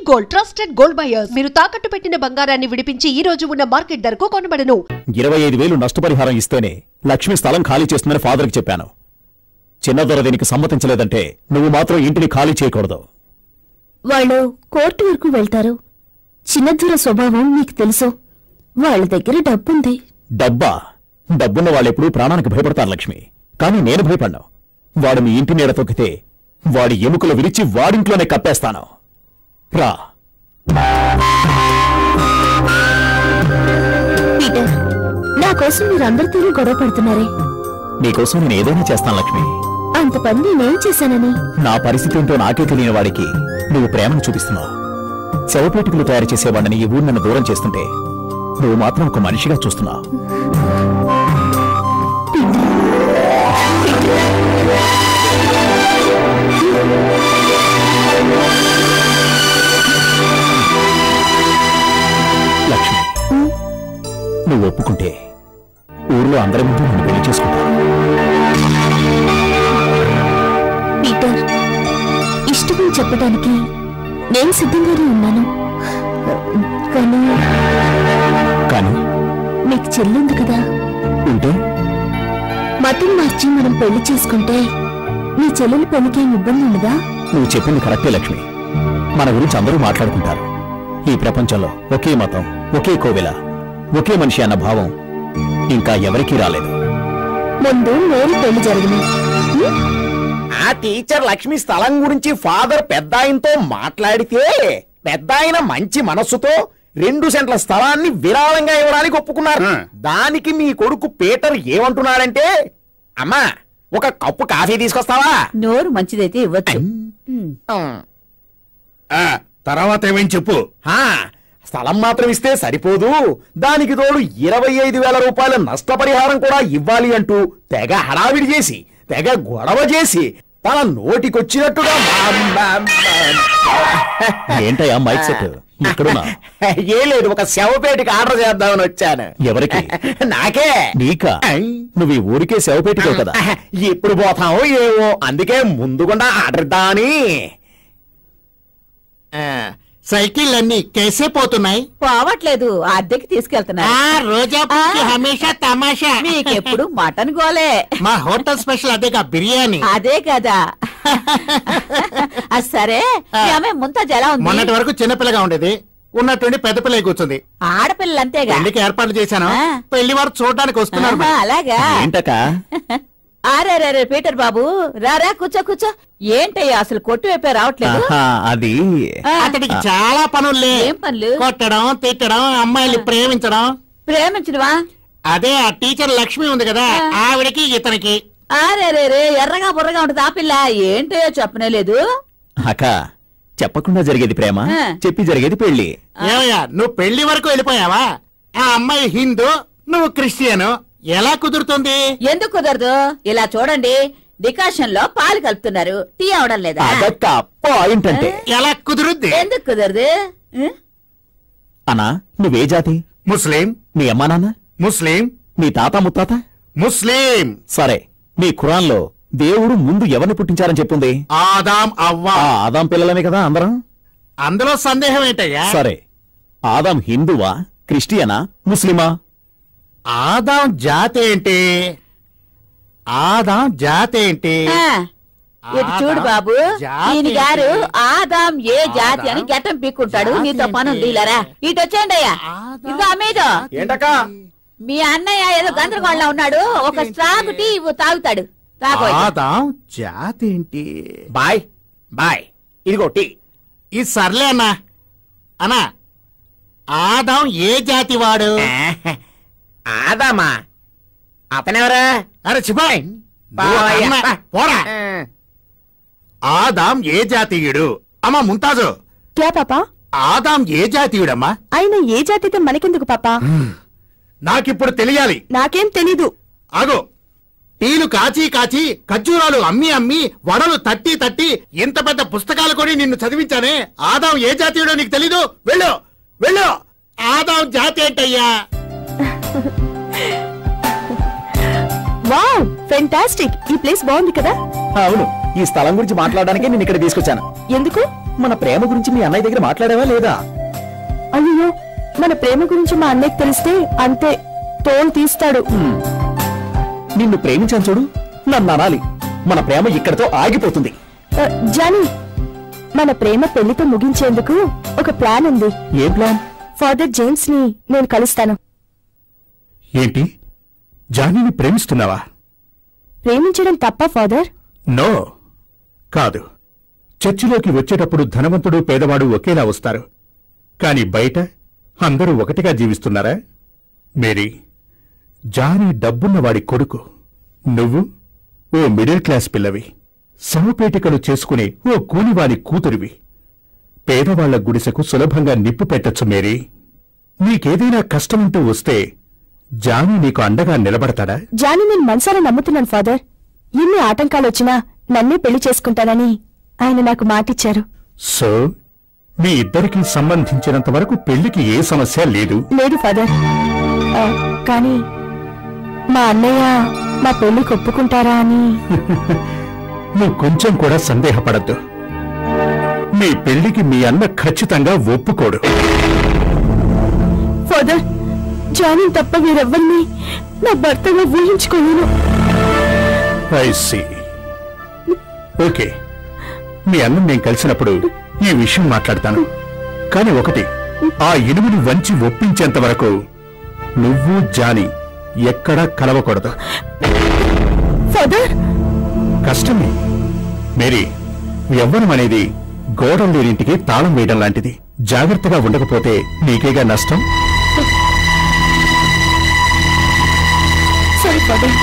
Gold, trusted gold buyers. మీరు తాకట్టు పెట్టిన బంగారాన్ని విడిపించి ఈ రోజు ఉన్న మార్కెట్ ధరకు కొనబడను. 25,000 నష్టపరిహారం ఇస్తేనే లక్ష్మి స్థలం ఖాళీ చేస్తుందని ఫాదర్కి చెప్పాను. చిన్నదొర దీనికి సమ్మతించలేదంటే నువ్వు మాత్రం ఇంటిని ఖాళీ చేయకూడదు. వాళ్ళు కోర్టు వరకు వెళ్తారు. చిన్నదొర స్వభావం నీకు తెలుసు. వాళ్ళ దగ్గర డబ్బుంది. డబ్బా? డబ్బున్న వాళ్ళెప్పుడూ ప్రాణానికి భయపడతారు లక్ష్మి. కానీ నేను భయపడ్డాను. వాడు మీ ఇంటి నీడ తొక్కితే వాడి ఎముకలు విరిచి వాడింట్లోనే కప్పేస్తాను. రా. పీటర్, నా కోసం మీరందరితోనూ గొడవ పడుతున్నారే. నీకోసం నేను ఏదైనా చేస్తాను లక్ష్మి. అంత పని నేనేం చేశానని? నా పరిస్థితి ఏంటో నాకే తెలియని వాడికి నువ్వు ప్రేమను చూపిస్తున్నావు. శవపేటికలు తయారు చేసేవాడిని ఈ ఊరు నన్ను దూరం చేస్తుంటే నువ్వు మాత్రం ఒక మనిషిగా చూస్తున్నావు. లక్ష్మి, నువ్వు ఒప్పుకుంటే ఊర్లో అందరి ముందు నన్ను పెళ్లి చేసుకుంటాను. పీటర్, ఇష్టమని చెప్పడానికి నేను సిద్ధంగానే ఉన్నాను. కానీ మీకు చెల్లింది కదా. ఉంటే మతం మార్చి మనం పెళ్లి చేసుకుంటే నీ చెల్లెలి పెళ్లికి ఇబ్బంది ఉండదా? నువ్వు చెప్పింది కరెక్టే లక్ష్మి. మన గురించి అందరూ మాట్లాడుకుంటారు. ఈ ప్రపంచంలో ఒకే మతం, ఒకే కోవెల, ఒకే మనిషి అన్న భావం ఇంకా ఎవరికీ రాలేదు. ముందు నేను పెళ్లి జరిగింది. ఆ టీచర్ లక్ష్మి స్థలం గురించి ఫాదర్ పెద్దాయనతో మాట్లాడితే పెద్దాయన మంచి మనస్సుతో 2 సెంట్ల స్థలాన్ని విరాళంగా ఇవ్వడానికి ఒప్పుకున్నారు. దానికి మీ కొడుకు పీటర్ ఏమంటున్నాడంటే, అమ్మా ఒక కప్పు కాఫీ తీసుకొస్తావా? నోరు మంచిదైతే ఇవ్వచ్చు. తర్వాత ఏమని చెప్పు. స్థలం మాత్రం ఇస్తే సరిపోదు, దానికి తోడు 25,000 రూపాయల నష్టపరిహారం కూడా ఇవ్వాలి అంటూ తెగ హడావిడి చేసి తెగ గొడవ చేసి తన నోటికొచ్చినట్టుగా ఏంటయ్యా మైక్ సెట్? ఎక్కడున్నా? ఏ లేదు, ఒక శవపేటికి ఆర్డర్ చేద్దామని వచ్చాను. ఎవరికి? నాకే. నీకా? నువ్వు ఈ ఊరికే శవపేటికే కదా. ఎప్పుడు పోతావో ఏవో, అందుకే ముందుకుండా ఆర్డర్ ఇద్దామని. సైకిల్ అన్ని కేసే పోతున్నాయి. పోవట్లేదు, అద్దెకి తీసుకెళ్తున్నా. రోజా హమేషా తమాషా. మీకెప్పుడు మటన్ గోలే. మా హోటల్ స్పెషల్ అదేగా బిర్యానీ. అదే కదా. సరే, ముంతాజ్ ఎలా ఉంది? మొన్నటి వరకు చిన్నపిల్లగా ఉండేది, ఉన్నట్టుండి పెద్ద పిల్ల కూర్చుంది. ఆడపిల్లలు అంతేగా. పెళ్లికి ఏర్పాట్లు చేశాను. పెళ్లి వారు చూడడానికి వస్తున్నారు. అలాగా? ఏంటక? అరే పీటర్ బాబు, రారా కూర్చో కూర్చో. ఏంటయ్యా అసలు కొట్టు వైపే రావట్లేదు? అది అతడికి చాలా పనులే. ఏం పనులు? కొట్టడం, తిట్టడం, అమ్మాయిలు ప్రేమించడం. ప్రేమించడమా? అదే ఆ టీచర్ లక్ష్మి ఉంది కదా, ఆవిడకి ఇతనికి. అరే ఎర్రగా బుర్రగా ఉంటుంది ఆ పిల్ల. ఏంటో చెప్పనే లేదు. అక్క, చెప్పకుండా జరిగేది ప్రేమ, చెప్పి జరిగేది పెళ్లి. ఏమయ్యా, నువ్వు పెళ్లి వరకు వెళ్ళిపోయావా? ఆ అమ్మాయి హిందూ, నువ్వు క్రిస్టియను, ఎలా కుదురుతుంది? ఎందుకు కుదరదు? ఇలా చూడండి, డికాషన్ లో పాలు కలుపుతున్నారు, టీ అవడం లేదా? పాయింట్ అంటే ఎలా కుదురుద్ది? ఎందుకు కుదరదు? అన్నా, నువ్వే జాతి? ముస్లిం. మీ అమ్మా నాన్న? ముస్లిం. మీ తాత ముత్తాత? ముస్లిం. సరే, మీ ఖురాన్లో దేవుడు ముందు ఎవరిని పుట్టించారని చెప్పింది? ఆదాం అవ్వ. ఆదాం పిల్లలమే కదా అందరం. అందులో సందేహం ఏంటయ్యా? సరే, ఆదాం హిందువా, క్రిస్టియనా, ముస్లిమా? ఆదాం జాతి ఏంటి? ఆదాం జాతి ఏంటి? ఇటు చూడు బాబు, ఈయన గారు ఆదాం ఏ జాతి అని గెట్టం పీక్కుంటాడు. నీతో పని ఉంది, ఇలారా ఇటు వచ్చేయండి అయ్యా. ఇదిగో అమ్మేదో ఏంటక్కా, మీ అన్నయ్య ఏదో గందరగోళంలో ఉన్నాడు, ఒక స్ట్రాంగ్ టీ తాగుతాడు. ఆదాం జాతి ఏంటి? బాయ్ బాయ్, ఇదిగో టీ. ఇది సర్లే అన్నా. అన్నా, ఆదాం ఏ జాతి వాడు? ఆదామా? అతనెవరా? అరే చిబాయ్, పోరా. ఆదాం ఏ జాతీయుడు? అమ్మా ముంతాజు, క్యా పాపా? ఆదాం ఏ జాతీయుడమ్మా? ఆయన ఏ జాతితో మనకెందుకు పాపా? నాకిప్పుడు తెలియాలి. నాకేం తెలీదు. ఆగో, టీలు కాచి కాచి, ఖర్జూరాలు అమ్మి అమ్మి, వడలు తట్టి తట్టి, ఇంత పెద్ద పుస్తకాలు కొని నిన్ను చదివించానే, ఆదాం ఏ జాతీయుడో నీకు తెలీదు? వెళ్ళు వెళ్ళు. ఆదాం జాతి ఏంటయ్యా? Wow, fantastic. ఈ ప్లేస్ బాగుంది కదా? అవును, ఈ స్థలం గురించి మాట్లాడడానికి నేను ఇక్కడ తీసుకొచ్చాను. ఎందుకు? మన ప్రేమ గురించి మీ అన్నయ్య దగ్గర మాట్లాడావా లేదా? అయ్యో, మన ప్రేమ గురించి మా అన్నయ్యకి తెలిస్తే అంతే, తోలు తీస్తాడు. నిన్ను ప్రేమించాను చూడు, నన్ను అనాలి. మన ప్రేమ ఇక్కడితో ఆగిపోతుంది. జానీ, మన ప్రేమ పెళ్లితో ముగించేందుకు ఒక ప్లాన్ ఉంది. ఏం ప్లాన్? ఫాదర్ జేమ్స్ ని నేను కలుస్తాను. ఏంటి, జానీని ప్రేమిస్తున్నావా? ప్రేమించడం తప్ప ఫాదర్? నో, కాదు. చర్చిలోకి వచ్చేటప్పుడు ధనవంతుడు పేదవాడు ఒకేలా వస్తారు, కాని బయట అందరూ ఒకటిగా జీవిస్తున్నారా? మేరీ, జానీ డబ్బున్నవాడి కొడుకు, నువ్వు ఓ మిడిల్ క్లాస్ పిల్లవి, సమపేటికలు చేసుకునే ఓ కూలివాని కూతురివి. పేదవాళ్ల గుడిసెకు సులభంగా నిప్పు పెట్టొచ్చు మేరీ. నీకేదైనా కష్టముంటూ వస్తే జానీ నీకు అండగా నిలబడతాడా? జానీ నేను మనసారా నమ్ముతున్నాను ఫాదర్. ఎన్ని ఆటంకాలొచ్చినా నన్నే పెళ్లి చేసుకుంటానని ఆయన నాకు మాటిచ్చారు. సో మీ ఇద్దరికీ సంబంధించినంత వరకు పెళ్లికి ఏ సమస్య లేదు? లేదు ఫాదర్. కానీ మా అన్నయ్య మా పెళ్లికి ఒప్పుకుంటారా అని. నువ్వు కొంచెం కూడా సందేహపడద్దు. మీ పెళ్లికి మీ అన్న ఖచ్చితంగా ఒప్పుకోడు. ఫాదర్, జానీ తప్ప వేరెవ్వరిని నా భర్తగా ఊహించుకోలేను. I see. ఓకే, మీ అన్నం నేను కలిసినప్పుడు ఈ విషయం మాట్లాడతాను. కాని ఒకటి, ఆ ఇనుముని వంచి ఒప్పించేంత వరకు నువ్వు జానీ ఎక్కడా కలవకూడదు. ఫాదర్, కష్టమే మేరీ. యవ్వనం అనేది గోడలు లేనింటికి తాళం వేయడం లాంటిది. జాగ్రత్తగా ఉండకపోతే నీకేగా నష్టం. Sorry father.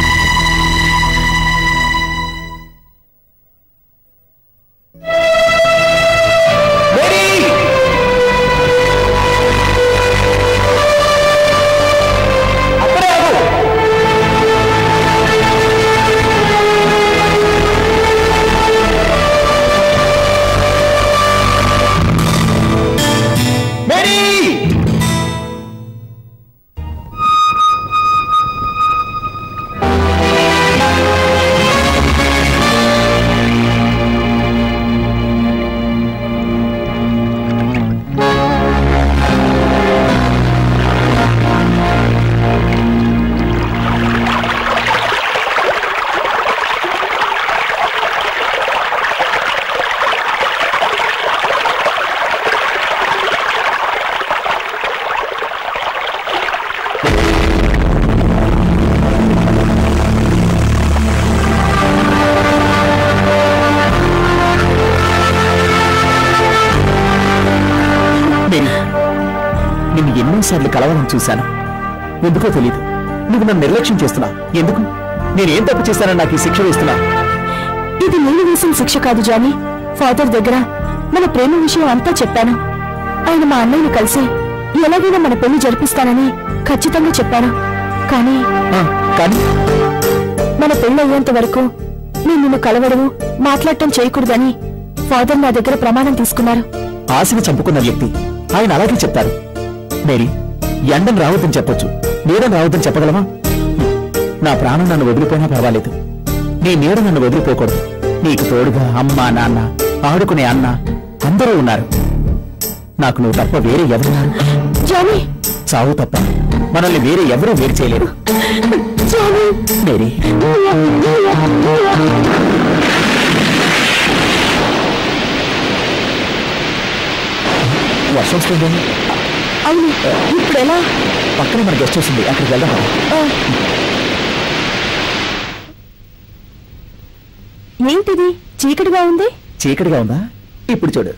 నిన్ను ఎన్నోసార్లు కలవాలని చూశాను. ఎందుకో తెలీదు, నువ్వు నన్ను నిర్లక్ష్యం చేస్తున్నా. ఎందుకు? నేనేం తప్పు చేశానని నాకు ఈ శిక్ష వేస్తున్నా? ఇది నేను వేసిన శిక్ష కాదు జానీ. ఫాదర్ దగ్గర మన ప్రేమ విషయం అంతా చెప్పాను. ఆయన మా అన్నయ్యను కలిసి ఎలాగైనా మన పెళ్లి జరిపిస్తానని ఖచ్చితంగా చెప్పాను. కానీ మన పెళ్లి అయ్యేంత వరకు నేను నిన్ను కలవడం, మాట్లాడటం చేయకూడదని ఫాదర్ నా దగ్గర ప్రమాణం తీసుకున్నారు. ఆశని చంపుకున్న వ్యక్తి ఆయన అలాగే చెప్తారు. మేరీ, ఎండను రావద్దని చెప్పొచ్చు, నీడను రావద్దని చెప్పగలమా? నా ప్రాణం నన్ను వదిలిపోయినా పర్వాలేదు, నీ నీడ నన్ను వదిలిపోకూడదు. నీకు తోడుగా అమ్మ, నాన్న, ఆడుకునే అన్న అందరూ ఉన్నారు. నాకు నువ్వు తప్ప వేరే ఎవరున్నారు? జానీ, చావు తప్ప మనల్ని వేరే ఎవరూ వేరు చేయలేరు. మేరీ, వర్షం వస్తుంది. అవును, ఇప్పుడు ఎలా? పక్కనే మన గెస్ట్ హౌస్ ఉంది, అక్కడికి వెళ్దాం. ఏంటిది చీకటిగా ఉంది? చీకటిగా ఉందా? ఇప్పుడు చూడు.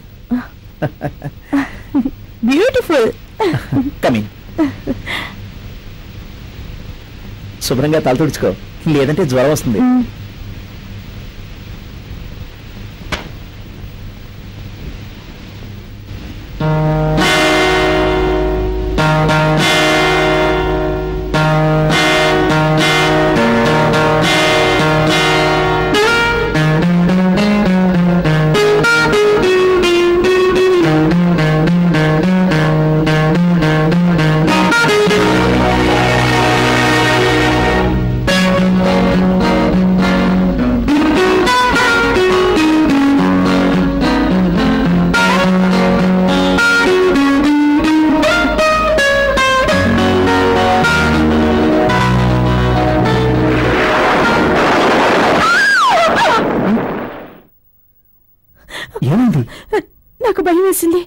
బ్యూటిఫుల్. కమింగ్. శుభ్రంగా తల తుడుచుకో, లేదంటే జ్వరం వస్తుంది. తెలిసింది?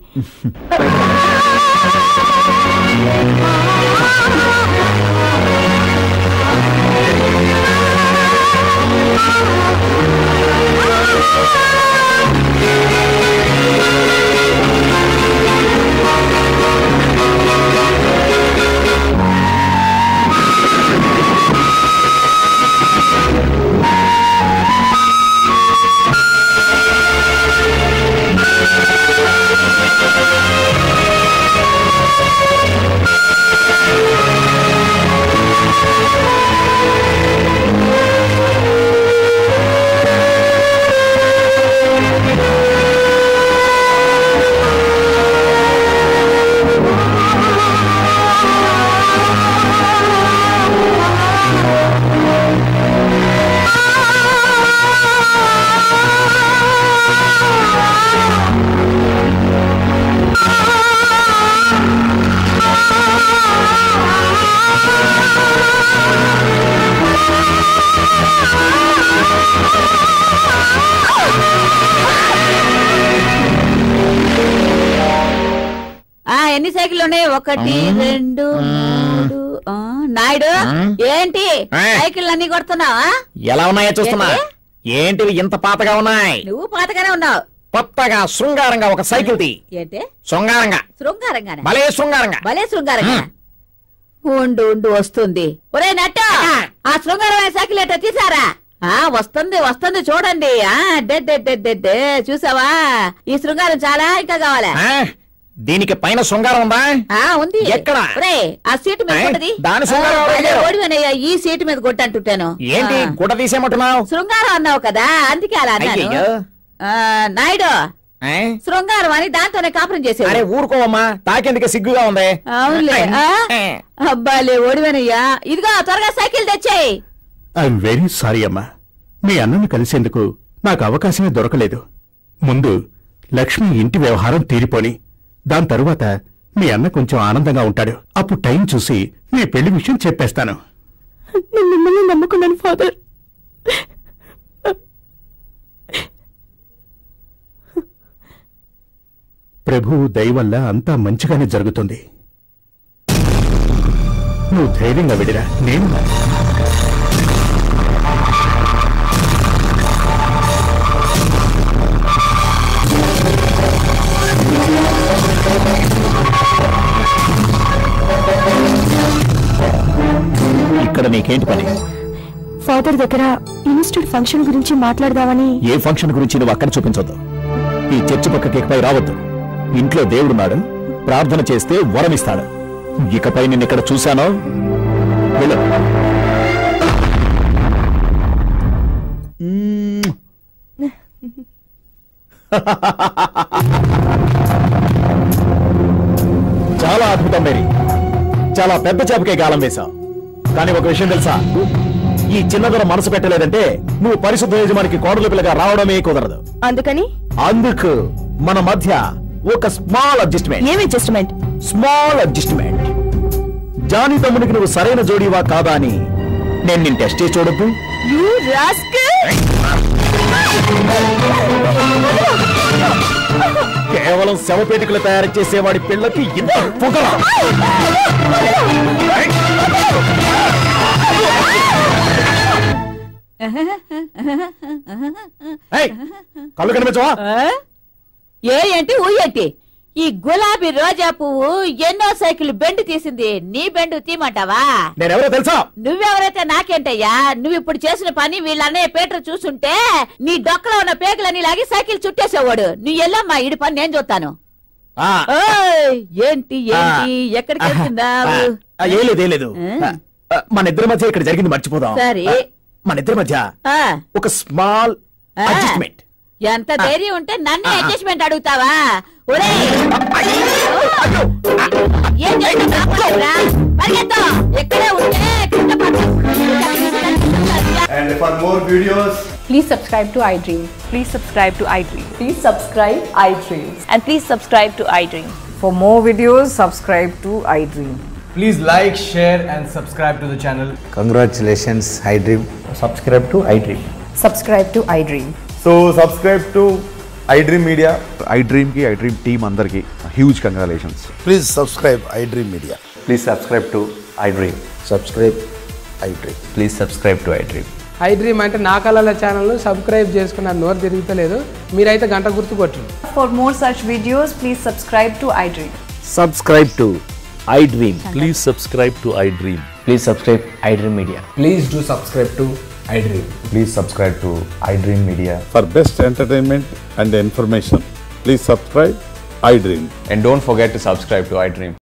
ఎన్ని సైకిల్ ఉన్నాయి? 1 2 3. నాయుడు ఏంటి సైకిల్ అన్ని కొడుతున్నావా? ఎలా ఉన్నాయో చూస్తున్నా. ఏంటివి ఇంత పాతగా ఉన్నాయి? నువ్వు పాతగానే ఉన్నావు. కొత్తగా శృంగారంగా ఒక సైకిల్ తీ. ఏంటి శృంగారంగా? శృంగారంగానే? భలే శృంగారంగా. భలే శృంగారంగా. ఉండు వస్తుంది. ఒరే నట్ట, ఆ శృంగారమైన సైకిల్ ఎట్టా తీసారా? వస్తుంది చూడండి. చూసావా? ఈ శృంగారం చాలా ఇంకా కావాలా? దీనికి పైన శృంగారం ఉందా? ఉంది. ఎక్కడ? ఆ సీటు మీద కొట్టది. దాని శృంగారం ఓడివనయ్యా, ఈ సీటు మీద కొట్టంటుంటాను. ఏంటి గుడ్డ తీసేయమంటున్నావు? శృంగారం అన్నావు కదా, అందుకే అలా అన్నాను. నాయుడు, శృంగారం అని దాంతోనే కాపురం చేసే. అరే ఊరుకోవమ్మా, తాకేందుకే సిగ్గుగా ఉంది. అవునులే. అబ్బాలే ఓడివనయ్యా, ఇదిగో త్వరగా సైకిల్ తెచ్చేయి. ఐఎమ్ వెరీ సారీ అమ్మా, మీ అన్నను కలిసేందుకు నాకు అవకాశమే దొరకలేదు. ముందు లక్ష్మి ఇంటి వ్యవహారం తీరిపోని, దాని తరువాత మీ అన్న కొంచెం ఆనందంగా ఉంటాడు. అప్పుడు టైం చూసి మీ పెళ్లి విషయం చెప్పేస్తాను. నేను మిమ్మల్ని నమ్ముకున్నాను ఫాదర్. ప్రభువు దయ వల్ల అంతా మంచిగానే జరుగుతుంది. నువ్వు ధైర్యంగా విడిరా, నేను ఇక్కడ నీకేంటి పని? ఫాదర్ దగ్గర ఇన్స్టిట్యూట్ ఫంక్షన్ గురించి మాట్లాడదామని. ఏ ఫంక్షన్ గురించి నువ్వు అక్కడ చూపించొద్దు. ఈ చర్చి పక్కకి ఇకపై రావద్దు. ఇంట్లో దేవుడున్నాడు, ప్రార్థన చేస్తే వరమిస్తాడు. ఇకపై నిన్నిక్కడ చూశానో వెళ్ళు. చాలా అద్భుతం మేరీ, చాలా పెద్ద చేపకే గాలం వేశావు. కానీ ఒక విషయం తెలుసా, ఈ చిన్నదన మనసు పెట్టలేదంటే నువ్వు పరిశుద్ధ యజమానికి కోడలు పిల్లగా రావడమే కుదరదు. అందుకు మన మధ్య ఒక స్మాల్ అడ్జస్ట్మెంట్. ఏం అడ్జస్ట్మెంట్? Small adjustment. జానీ తమ్మునికి నువ్వు సరైన జోడీవా కాదా అని నేను నిన్ను టెస్ట్ చేసి చూడద్దు. కేవలం శవపేటికలు తయారు చేసేవాడి పిల్లకి ఇంత పొగర. కళ్ళు కనిపించవా? ఏంటి ఊయేంటి? ఈ గులాబీ రోజా పువ్వు ఎన్నో సైకిల్ బెండ్ తీసింది, నీ బెండు తీమంటావా? నేనెవరో తెలుసా? నువ్వెవరైతే నాకేంటయ్యా? నువ్వు ఇప్పుడు చేసిన పని వీళ్ళ అన్నయ్య పీటర్ చూసుంటే నీ డొక్కలో ఉన్న పేగులని లాగి సైకిల్ చుట్టేసేవాడు. నువ్వు ఎల్లమ్మా, ఇడి పని నేను చూస్తాను. ఏంటి ఎక్కడికి వెళ్తున్నావు? ఏం లేదు. మన ఇద్దరి మధ్య ఇక్కడ జరిగింది మర్చిపోదాం. సరే, మన ఇద్దరి మధ్య ఒక స్మాల్ అడ్జస్ట్మెంట్. ఎంత ధైర్యం ఉంటే నన్ను అడ్జస్ట్మెంట్ అడుగుతావా? And for more videos, please subscribe to iDream. Please subscribe to iDream. Please subscribe iDream. And please subscribe to iDream. For more videos, subscribe to iDream. please like, share and subscribe to the channel. Congratulations, iDream. Subscribe to iDream. Subscribe to iDream. So subscribe to iDream Media. iDream team అందరికి huge congratulations. Please subscribe iDream Media. Please subscribe to iDream. Subscribe iDream. Please subscribe to iDream. iDream అంటే నా కళల ఛానల్ను subscribe చేసుకున్న నోరు తిరుగుతలేదు, మీరైతే గంట గుర్తు కొట్టండి. For more such videos, please subscribe to iDream. Subscribe to iDream. Please subscribe to iDream. Please subscribe iDream Media. Please do subscribe to iDream. Please subscribe to iDream Media. For best entertainment and information, please subscribe iDream. And don't forget to subscribe to iDream.